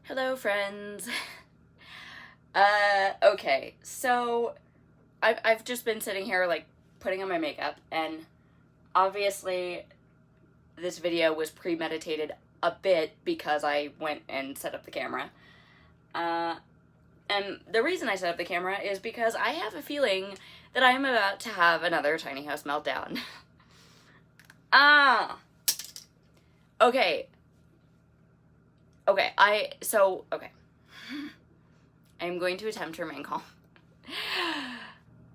Hello, friends. Okay, so I've just been sitting here, like, putting on my makeup, and obviously this video was premeditated a bit because I went and set up the camera. And the reason I set up the camera is because I have a feeling that I'm about to have another tiny house meltdown. Okay. Okay, okay. I'm going to attempt to remain calm.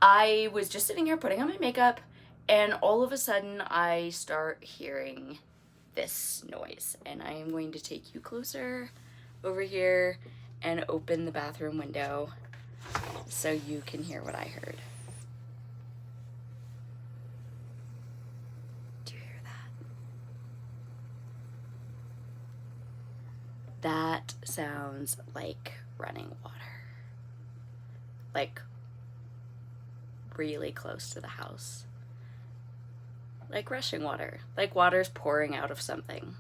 I was just sitting here putting on my makeup, and all of a sudden I start hearing this noise. And I am going to take you closer over here and open the bathroom window so you can hear what I heard. Do you hear that? That sounds like running water. Like, really close to the house. Like rushing water. Like water's pouring out of something.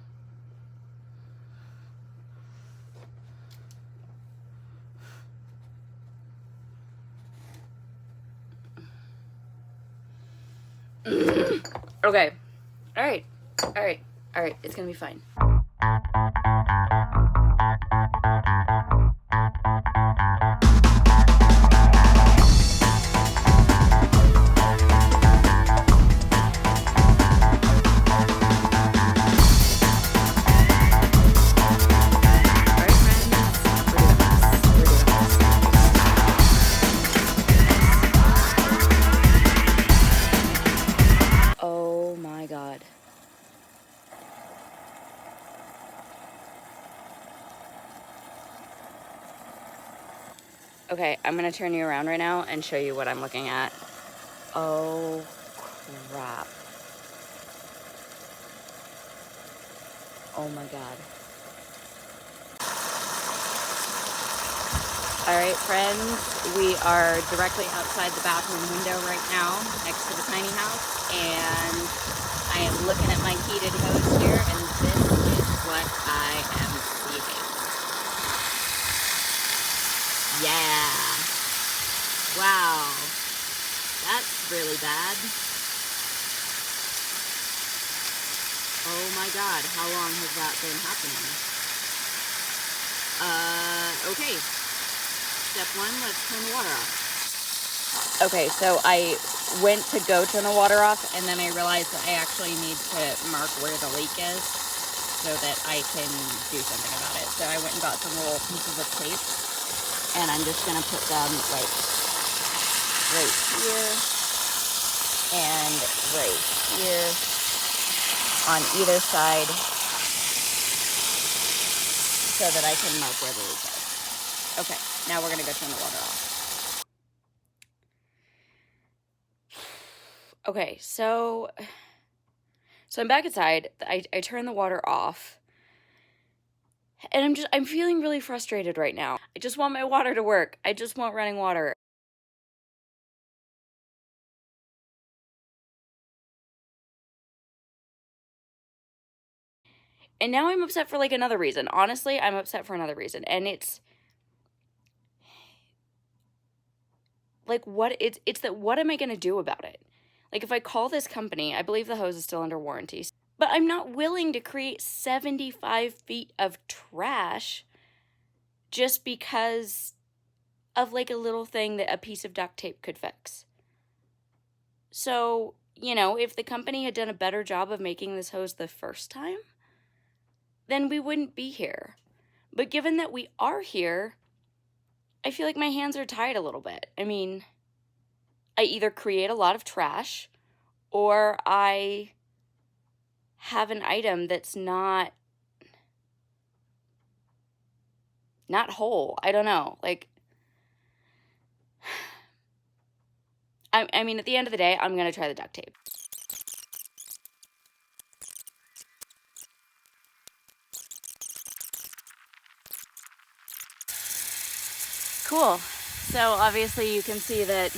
Okay. Alright. Alright. Alright. It's gonna be fine. Oh my God. Okay, I'm gonna turn you around right now and show you what I'm looking at. Oh crap. Oh my God. Alright, friends, we are directly outside the bathroom window right now, next to the tiny house, and I am looking at my heated hose here, and this is what I am seeing. Yeah. Wow. That's really bad. Oh my God, how long has that been happening? Okay. Step one, let's turn the water off. Okay, so I went to go turn the water off, and then I realized that I actually need to mark where the leak is so that I can do something about it. So I went and got some little pieces of tape, and I'm just gonna put them like right here and right here on either side so that I can mark where the leak is. Okay, now we're gonna go turn the water off. Okay, so I'm back inside. I turned the water off. And I'm feeling really frustrated right now. I just want my water to work. I just want running water. And now I'm upset for like another reason. Honestly, I'm upset for another reason. And it's like, it's that what am I going to do about it? Like, if I call this company, I believe the hose is still under warranty, but I'm not willing to create 75 feet of trash just because of like a little thing that a piece of duct tape could fix. So, you know, if the company had done a better job of making this hose the first time, then we wouldn't be here. But given that we are here, I feel like my hands are tied a little bit. I mean, I either create a lot of trash or I have an item that's not whole. I don't know. Like, I mean, at the end of the day, I'm going to try the duct tape. Cool. So obviously you can see that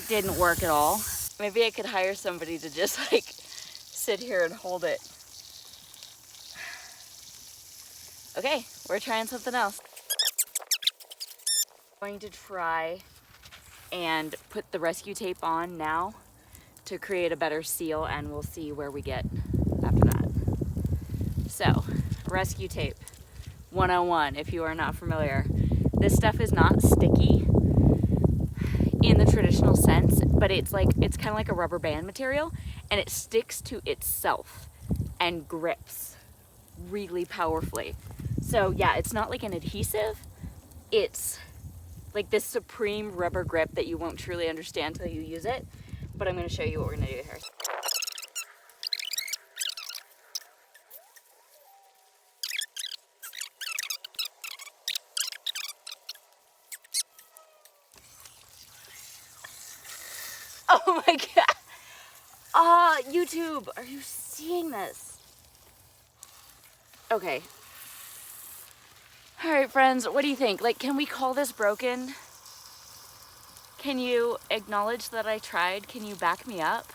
didn't work at all. Maybe I could hire somebody to just like sit here and hold it. Okay, we're trying something else. I'm going to try and put the rescue tape on now to create a better seal, and we'll see where we get after that. So, rescue tape 101, if you are not familiar. This stuff is not sticky in the traditional sense, but it's kind of like a rubber band material, and it sticks to itself and grips really powerfully. So yeah, it's not like an adhesive, it's like this supreme rubber grip that you won't truly understand until you use it. But I'm going to show you what we're going to do here. Oh my god! Ah, YouTube, are you seeing this? Okay. Alright friends, what do you think? Like, can we call this broken? Can you acknowledge that I tried? Can you back me up?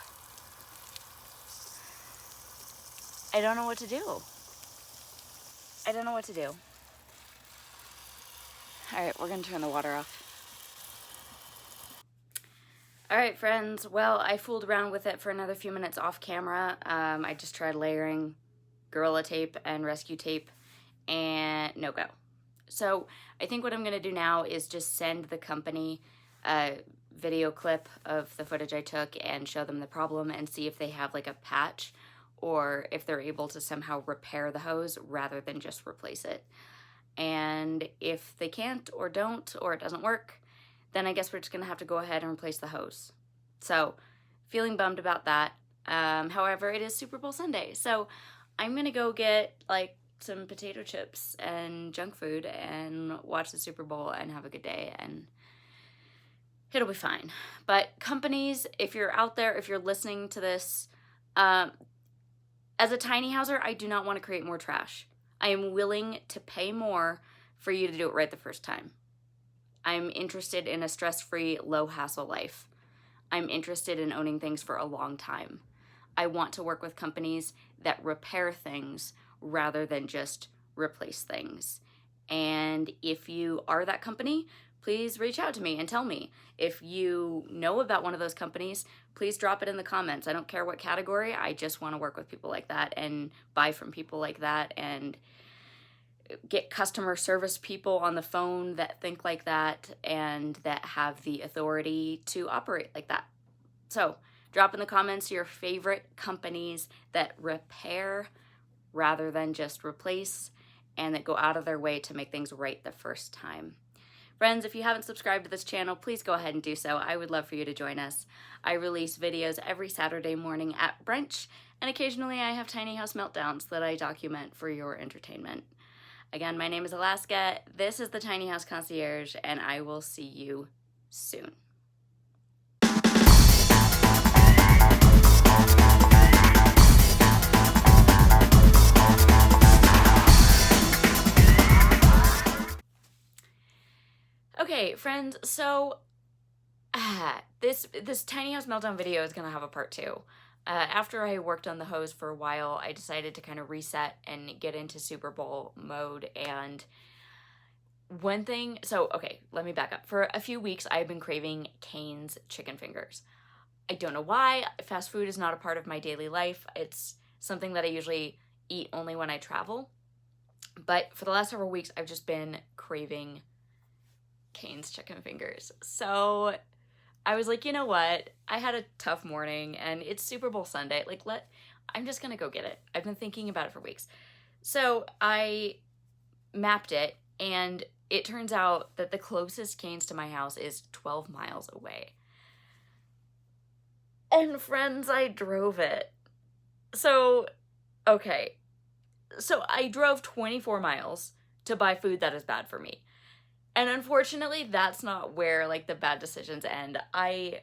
I don't know what to do. I don't know what to do. Alright, we're gonna turn the water off. Alright friends, well, I fooled around with it for another few minutes off camera. I just tried layering Gorilla Tape and rescue tape, and no go. So I think what I'm gonna do now is just send the company a video clip of the footage I took and show them the problem and see if they have like a patch or if they're able to somehow repair the hose rather than just replace it. And if they can't or don't, or it doesn't work, then I guess we're just gonna have to go ahead and replace the hose. So feeling bummed about that. However, it is Super Bowl Sunday, so I'm gonna go get like some potato chips and junk food and watch the Super Bowl and have a good day, and it'll be fine. But companies, if you're out there, if you're listening to this, as a tiny houser, I do not want to create more trash. I am willing to pay more for you to do it right the first time. I'm interested in a stress-free, low-hassle life. I'm interested in owning things for a long time. I want to work with companies that repair things rather than just replace things. And if you are that company, please reach out to me and tell me. If you know about one of those companies, please drop it in the comments. I don't care what category, I just want to work with people like that and buy from people like that and get customer service people on the phone that think like that and that have the authority to operate like that. So drop in the comments your favorite companies that repair rather than just replace and that go out of their way to make things right the first time. Friends, if you haven't subscribed to this channel, please go ahead and do so. I would love for you to join us. I release videos every Saturday morning at brunch, and occasionally I have tiny house meltdowns that I document for your entertainment. Again, my name is Alaska, this is the Tiny House Concierge, and I will see you soon. Okay, friends, so this tiny house meltdown video is gonna have a part 2. After I worked on the hose for a while, I decided to kind of reset and get into Super Bowl mode. And one thing, so okay, let me back up. For a few weeks, I've been craving Cane's chicken fingers. I don't know why. Fast food is not a part of my daily life. It's something that I usually eat only when I travel. But for the last several weeks, I've just been craving Cane's chicken fingers. So I was like, you know what? I had a tough morning and it's Super Bowl Sunday. Like, I'm just gonna go get it. I've been thinking about it for weeks. So I mapped it, and it turns out that the closest Cane's to my house is 12 miles away. And friends, I drove it. So, okay. So I drove 24 miles to buy food that is bad for me. And unfortunately, that's not where like the bad decisions end. I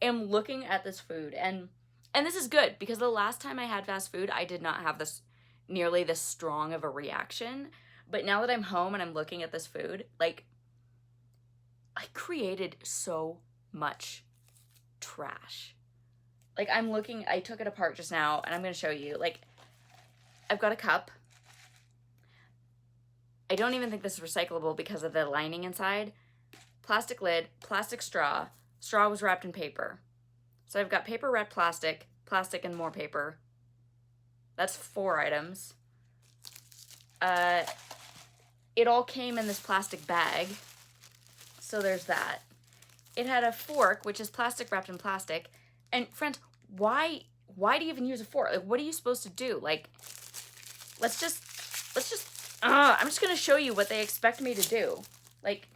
am looking at this food, and this is good because the last time I had fast food, I did not have nearly this strong of a reaction. But now that I'm home and I'm looking at this food, like, I created so much trash. Like, I took it apart just now, and I'm gonna show you. Like, I've got a cup. I don't even think this is recyclable because of the lining inside. Plastic lid, plastic straw. Straw was wrapped in paper. So I've got paper wrapped plastic, plastic and more paper. That's 4 items. It all came in this plastic bag. So there's that. It had a fork, which is plastic wrapped in plastic. And friends, why do you even use a fork? Like, what are you supposed to do? Like, let's just, I'm just gonna show you what they expect me to do. Like,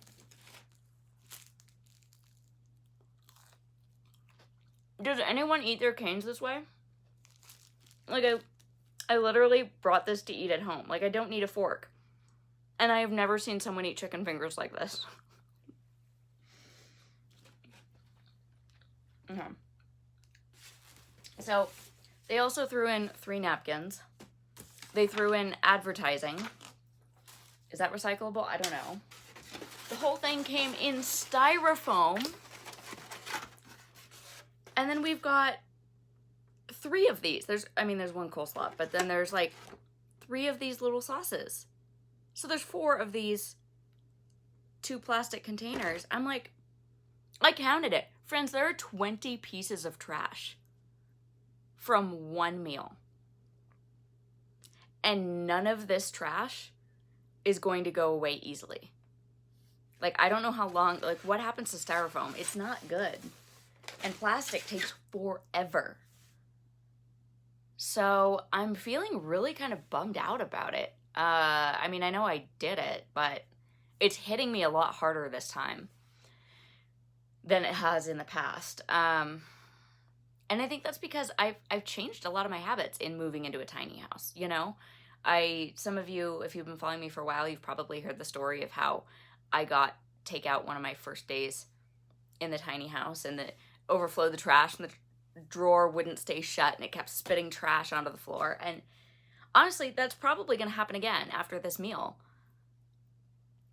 does anyone eat their canes this way? Like, I literally brought this to eat at home. Like, I don't need a fork. And I have never seen someone eat chicken fingers like this. Okay. So, they also threw in 3 napkins. They threw in advertising. Is that recyclable? I don't know. The whole thing came in styrofoam. And then we've got 3 of these. There's one coleslaw, but then there's like 3 of these little sauces. So there's 4 of these 2 plastic containers. I'm like, I counted it. Friends, there are 20 pieces of trash from one meal. And none of this trash is going to go away easily. Like, I don't know how long, like, what happens to styrofoam? It's not good. And plastic takes forever. So I'm feeling really kind of bummed out about it. I mean, I know I did it, but it's hitting me a lot harder this time than it has in the past. And I think that's because I've changed a lot of my habits in moving into a tiny house, you know? Some of you, if you've been following me for a while, you've probably heard the story of how I got takeout one of my first days in the tiny house, and overflowed the trash, and the drawer wouldn't stay shut, and it kept spitting trash onto the floor. And honestly, that's probably going to happen again after this meal.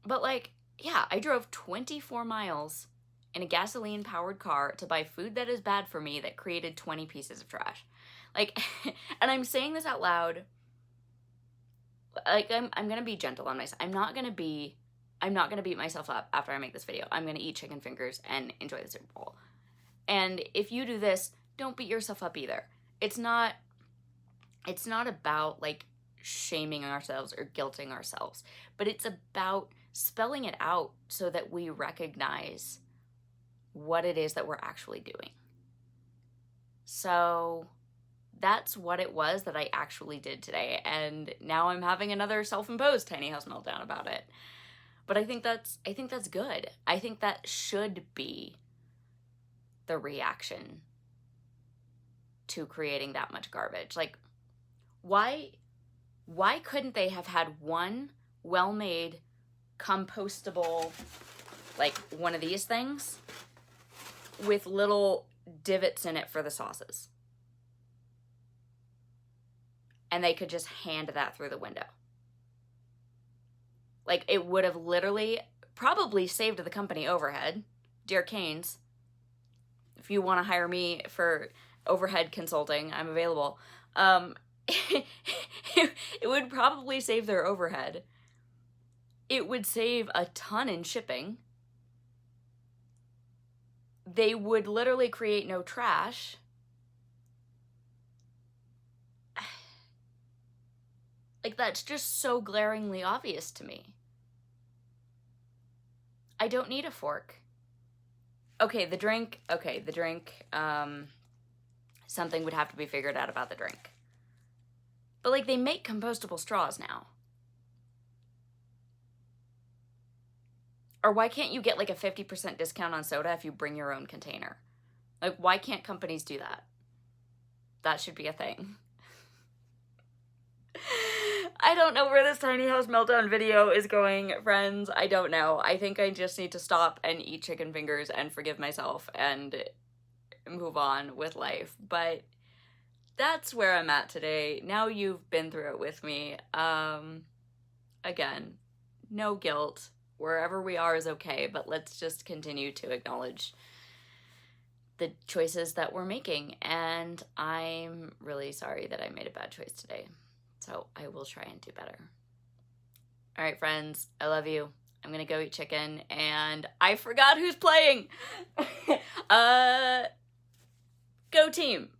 But like, yeah, I drove 24 miles in a gasoline-powered car to buy food that is bad for me that created 20 pieces of trash. Like, and I'm saying this out loud. Like, I'm going to be gentle on myself. I'm not going to beat myself up after I make this video. I'm going to eat chicken fingers and enjoy the Super Bowl. And if you do this, don't beat yourself up either. It's not about like shaming ourselves or guilting ourselves, but it's about spelling it out so that we recognize what it is that we're actually doing. So that's what it was that I actually did today. And now I'm having another self-imposed tiny house meltdown about it. But I think that's good. I think that should be the reaction to creating that much garbage. Like, why couldn't they have had one well-made compostable, like one of these things with little divots in it for the sauces? And they could just hand that through the window. Like, it would have literally probably saved the company overhead. Dear Canes, if you want to hire me for overhead consulting, I'm available. It would probably save their overhead. It would save a ton in shipping. They would literally create no trash. Like, that's just so glaringly obvious to me. I don't need a fork. Okay, the drink, something would have to be figured out about the drink. But, like, they make compostable straws now. Or why can't you get, like, a 50% discount on soda if you bring your own container? Like, why can't companies do that? That should be a thing. I don't know where this tiny house meltdown video is going, friends. I don't know. I think I just need to stop and eat chicken fingers and forgive myself and move on with life. But that's where I'm at today. Now you've been through it with me. Again, no guilt. Wherever we are is okay, but let's just continue to acknowledge the choices that we're making. And I'm really sorry that I made a bad choice today. So I will try and do better. All right, friends, I love you. I'm gonna go eat chicken, and I forgot who's playing. Go team.